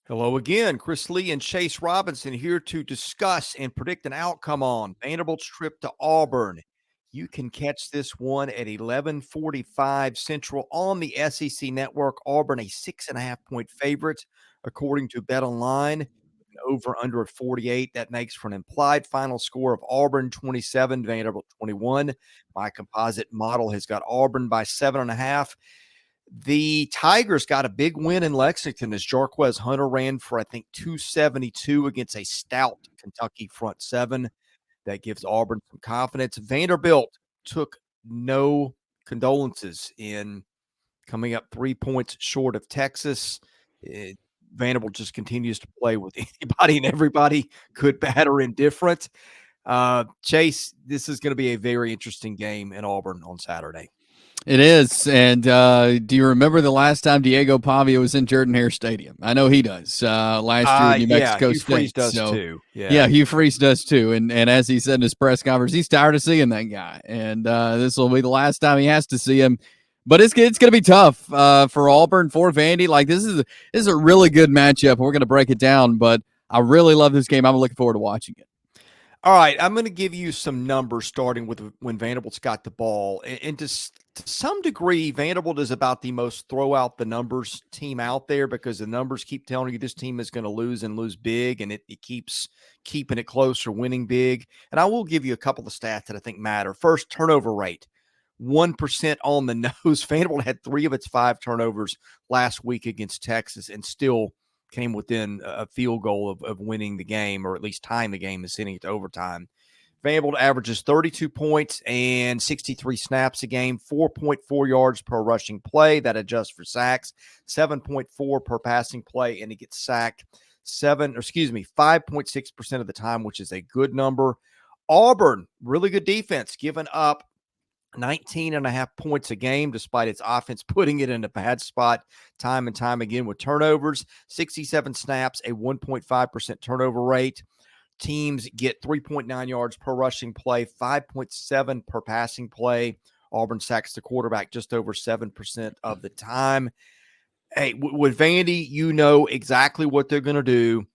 Hello again. Chris Lee and Chase Robinson here to discuss and predict an outcome on Vanderbilt's trip to Auburn. You can catch this one at 11:45 Central on the SEC Network. Auburn, a 6.5-point favorite, according to BetOnline. Over under at 48. That makes for an implied final score of Auburn 27, Vanderbilt 21. My composite model has got Auburn by 7.5. The Tigers got a big win in Lexington as Jarquez Hunter ran for, I think, 272 against a stout Kentucky front seven. That gives Auburn some confidence. Vanderbilt took no condolences in coming up 3 points short of Texas. Vanderbilt just continues to play with anybody and everybody, good, bad, or indifferent. Chase, this is going to be a very interesting game in Auburn on Saturday. It is. And do you remember the last time Diego Pavia was in Jordan-Hare Stadium? I know he does. Last year in New Mexico Hugh State. Freeze does too. Yeah, Hugh Freeze does too. And as he said in his press conference, he's tired of seeing that guy. And this will be the last time he has to see him. But it's going to be tough for Auburn, for Vandy. Like, this is a really good matchup. We're going to break it down. But I really love this game. I'm looking forward to watching it. All right, I'm going to give you some numbers starting with when Vanderbilt's got the ball. And to some degree, Vanderbilt is about the most throw out the numbers team out there because the numbers keep telling you this team is going to lose and lose big, and it keeps keeping it close or winning big. And I will give you a couple of stats that I think matter. First, turnover rate, 1% on the nose. Vanderbilt had 3 of its 5 turnovers last week against Texas and still came within a field goal of winning the game, or at least tying the game and sending it to overtime. Vanderbilt averages 32 points and 63 snaps a game, 4.4 yards per rushing play. That adjusts for sacks, 7.4 per passing play, and he gets sacked 5.6% of the time, which is a good number. Auburn, really good defense, giving up 19.5 points a game, despite its offense putting it in a bad spot time and time again with turnovers. 67 snaps, a 1.5% turnover rate. Teams get 3.9 yards per rushing play, 5.7 per passing play. Auburn sacks the quarterback just over 7% of the time. Hey, with Vandy, you know exactly what they're going to do.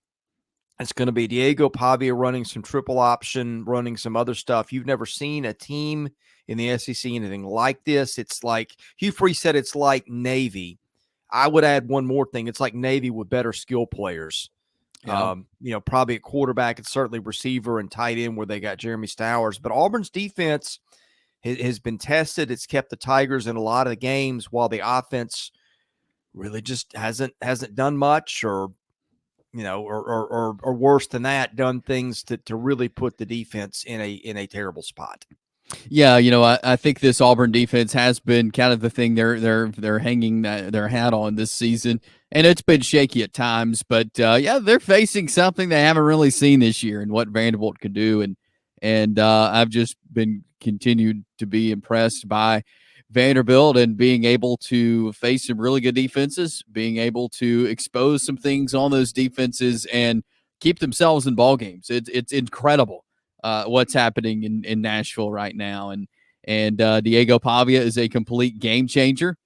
It's going to be Diego Pavia running some triple option, running some other stuff. You've never seen a team in the SEC anything like this. It's like Hugh Freeze said, it's like Navy. I would add one more thing. It's like Navy with better skill players. Yeah. Probably at quarterback and certainly receiver and tight end where they got Jeremy Stowers. But Auburn's defense has been tested. It's kept the Tigers in a lot of the games, while the offense really just hasn't done much, or worse than that, done things to really put the defense in a terrible spot. Yeah, I think this Auburn defense has been kind of the thing they're hanging their hat on this season, and it's been shaky at times. But they're facing something they haven't really seen this year, and what Vanderbilt can do. And I've just been continued to be impressed by Vanderbilt and being able to face some really good defenses, being able to expose some things on those defenses and keep themselves in ball games. It's incredible what's happening in Nashville right now. And Diego Pavia is a complete game changer.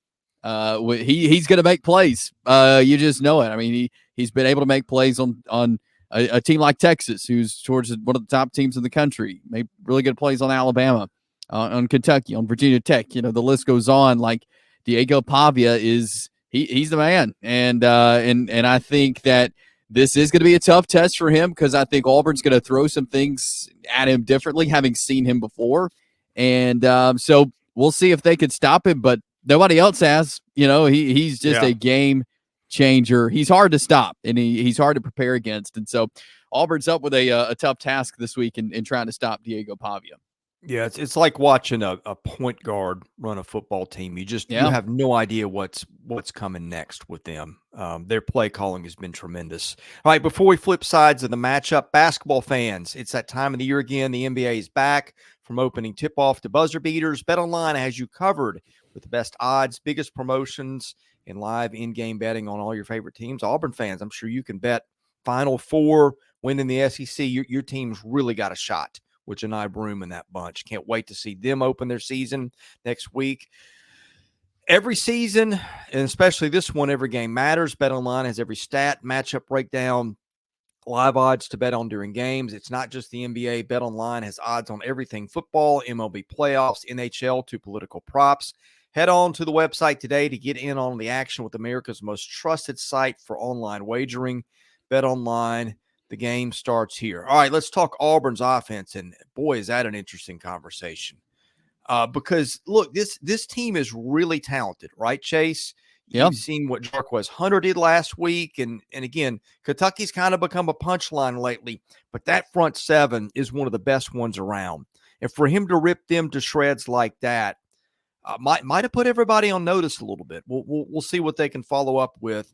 He's going to make plays. You just know it. I mean, he's been able to make plays on a team like Texas, who's towards one of the top teams in the country. Made really good plays on Alabama, on Kentucky, on Virginia Tech. The list goes on. Like, Diego Pavia he's the man. And I think that this is going to be a tough test for him, because I think Auburn's going to throw some things at him differently, having seen him before. And so we'll see if they could stop him, but nobody else has. He's just a game changer. He's hard to stop, and he's hard to prepare against. And so Auburn's up with a tough task this week in trying to stop Diego Pavia. Yeah, it's like watching a point guard run a football team. You have no idea what's coming next with them. Their play calling has been tremendous. All right, before we flip sides of the matchup, basketball fans, it's that time of the year again. The NBA is back. From opening tip-off to buzzer beaters, BetOnline has you covered with the best odds, biggest promotions, and live in-game betting on all your favorite teams. Auburn fans, I'm sure you can bet Final Four, winning the SEC. Your team's really got a shot with Janai Broome in that bunch. Can't wait to see them open their season next week. Every season, and especially this one, every game matters. BetOnline has every stat, matchup breakdown, live odds to bet on during games. It's not just the NBA. BetOnline has odds on everything football, MLB playoffs, NHL to political props. Head on to the website today to get in on the action with America's most trusted site for online wagering. BetOnline, the game starts here. All right, let's talk Auburn's offense. And boy, is that an interesting conversation. Because look, this team is really talented, right, Chase? Yeah. You've seen what Jarquez Hunter did last week, and again, Kentucky's kind of become a punchline lately, but that front seven is one of the best ones around. And for him to rip them to shreds like that, might have put everybody on notice a little bit. We'll see what they can follow up with.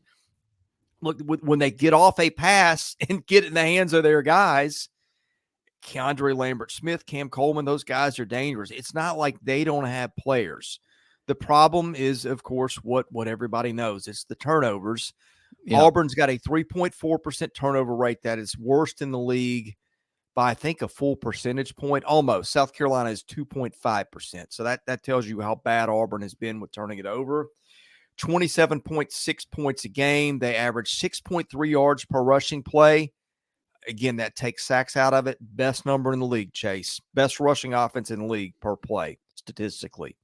Look, when they get off a pass and get it in the hands of their guys. Keandre Lambert-Smith, Cam Coleman, those guys are dangerous. It's not like they don't have players. The problem is, of course, what everybody knows. It's the turnovers. Yeah. Auburn's got a 3.4% turnover rate. That is worst in the league by, I think, a full percentage point, almost. South Carolina is 2.5%. So that tells you how bad Auburn has been with turning it over. 27.6 points a game. They average 6.3 yards per rushing play. Again, that takes sacks out of it. Best number in the league, Chase. Best rushing offense in the league per play, statistically.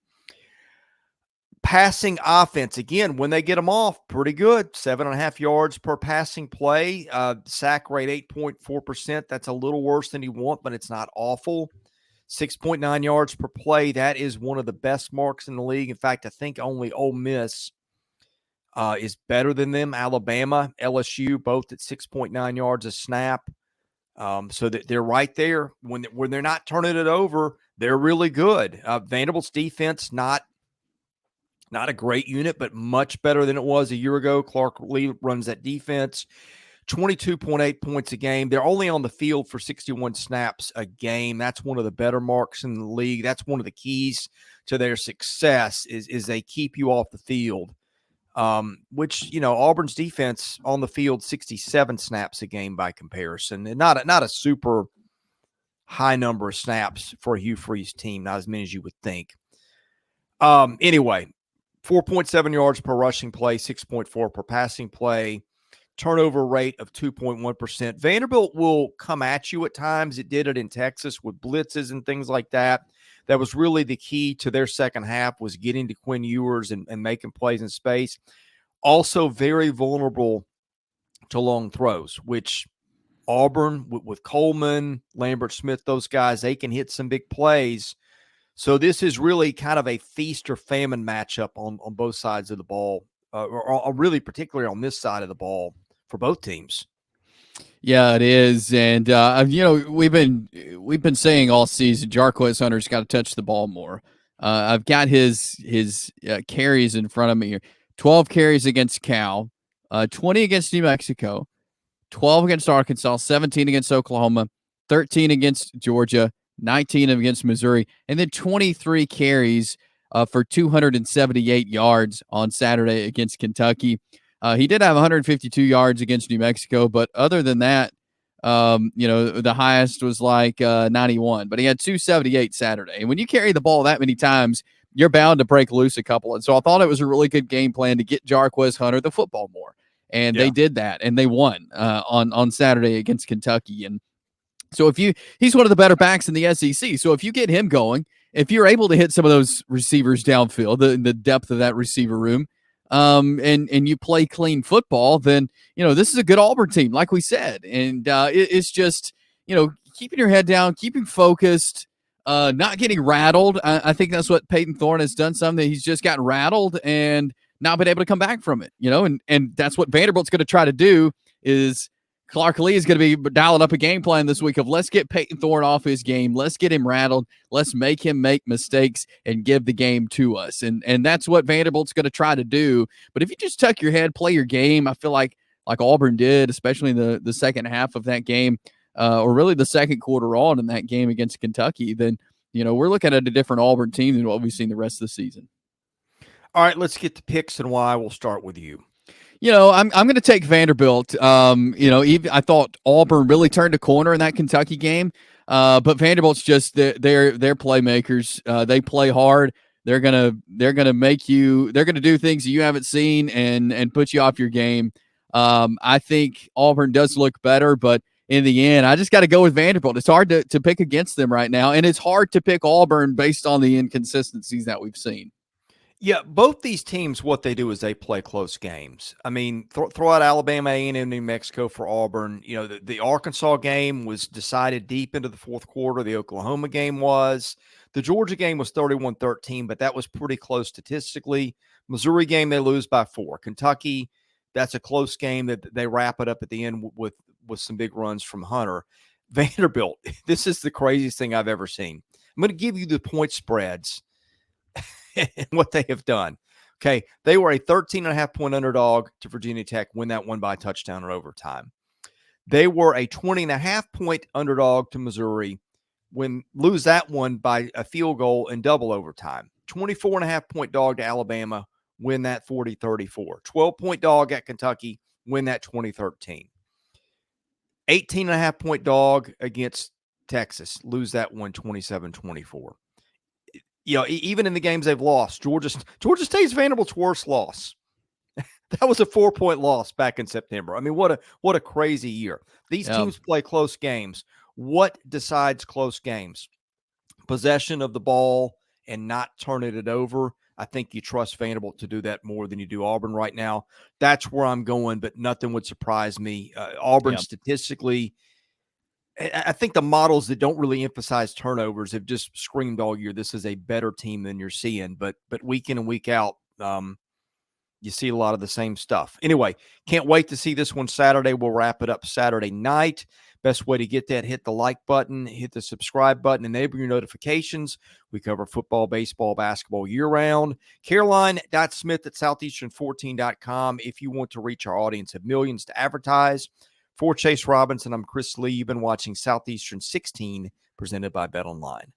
Passing offense, again, when they get them off, pretty good. 7.5 yards per passing play. Sack rate, 8.4%. That's a little worse than you want, but it's not awful. 6.9 yards per play. That is one of the best marks in the league. In fact, I think only Ole Miss is better than them. Alabama, LSU, both at 6.9 yards a snap. So that they're right there. When they're not turning it over, they're really good. Vanderbilt's defense, not a great unit, but much better than it was a year ago. Clark Lee runs that defense. 22.8 points a game. They're only on the field for 61 snaps a game. That's one of the better marks in the league. That's one of the keys to their success is they keep you off the field. Which, Auburn's defense on the field, 67 snaps a game by comparison, and not a super high number of snaps for a Hugh Freeze team, not as many as you would think. Anyway, 4.7 yards per rushing play, 6.4 per passing play, turnover rate of 2.1%. Vanderbilt will come at you at times. It did it in Texas with blitzes and things like that. That was really the key to their second half, was getting to Quinn Ewers and making plays in space. Also very vulnerable to long throws, which Auburn with Coleman, Lambert-Smith, those guys, they can hit some big plays. So this is really kind of a feast or famine matchup on both sides of the ball, or really particularly on this side of the ball for both teams. Yeah, it is, and we've been saying all season Jarquez Hunter's got to touch the ball more. I've got his carries in front of me here: 12 carries against Cal, 20 against New Mexico, 12 against Arkansas, 17 against Oklahoma, 13 against Georgia, 19 against Missouri, and then 23 carries for 278 yards on Saturday against Kentucky. He did have 152 yards against New Mexico, but other than that, the highest was like 91, but he had 278 Saturday. And when you carry the ball that many times, you're bound to break loose a couple. And so I thought it was a really good game plan to get Jarquez Hunter the football more. And they did that, and they won on Saturday against Kentucky. And so he's one of the better backs in the SEC. So if you get him going, if you're able to hit some of those receivers downfield, the depth of that receiver room, and you play clean football, then, this is a good Auburn team, like we said. And it's just, keeping your head down, keeping focused, not getting rattled. I think that's what Peyton Thorne has done, something that he's just gotten rattled and not been able to come back from it, and that's what Vanderbilt's going to try to do. Is Clark Lee is going to be dialing up a game plan this week of let's get Peyton Thorne off his game. Let's get him rattled. Let's make him make mistakes and give the game to us. And that's what Vanderbilt's going to try to do. But if you just tuck your head, play your game, I feel like Auburn did, especially in the second half of that game, or really the second quarter on in that game against Kentucky, then, we're looking at a different Auburn team than what we've seen the rest of the season. All right, let's get to picks and why. We'll start with you. I'm going to take Vanderbilt. I thought Auburn really turned a corner in that Kentucky game, but Vanderbilt's just they're playmakers. They play hard. they're gonna make you. They're gonna do things that you haven't seen and put you off your game. I think Auburn does look better, but in the end, I just got to go with Vanderbilt. It's hard to pick against them right now, and it's hard to pick Auburn based on the inconsistencies that we've seen. Yeah, both these teams, what they do is they play close games. I mean, throw out Alabama, A&M, New Mexico for Auburn. You know, the Arkansas game was decided deep into the fourth quarter. The Oklahoma game was. The Georgia game was 31-13, but that was pretty close statistically. Missouri game, they lose by 4. Kentucky, that's a close game that they wrap it up at the end with some big runs from Hunter. Vanderbilt, this is the craziest thing I've ever seen. I'm going to give you the point spreads and what they have done. Okay, they were a 13.5-point underdog to Virginia Tech, win that one by a touchdown or overtime. They were a 20.5-point underdog to Missouri, lose that one by a field goal in double overtime. 24.5-point dog to Alabama, win that 40-34. 12-point dog at Kentucky, win that 2013. 18.5-point dog against Texas, lose that one 27-24. You know, even in the games they've lost, Georgia State's Vanderbilt's worst loss. That was a 4-point loss back in September. I mean, what a crazy year. These teams play close games. What decides close games? Possession of the ball and not turning it over. I think you trust Vanderbilt to do that more than you do Auburn right now. That's where I'm going, but nothing would surprise me. Auburn statistically, I think the models that don't really emphasize turnovers have just screamed all year. This is a better team than you're seeing, but week in and week out, you see a lot of the same stuff. Anyway, can't wait to see this one Saturday. We'll wrap it up Saturday night. Best way to get that, hit the like button, hit the subscribe button, enable your notifications. We cover football, baseball, basketball year-round. Caroline.smith@southeastern14.com if you want to reach our audience of millions to advertise. For Chase Robinson, I'm Chris Lee. You've been watching Southeastern 16, presented by BetOnline.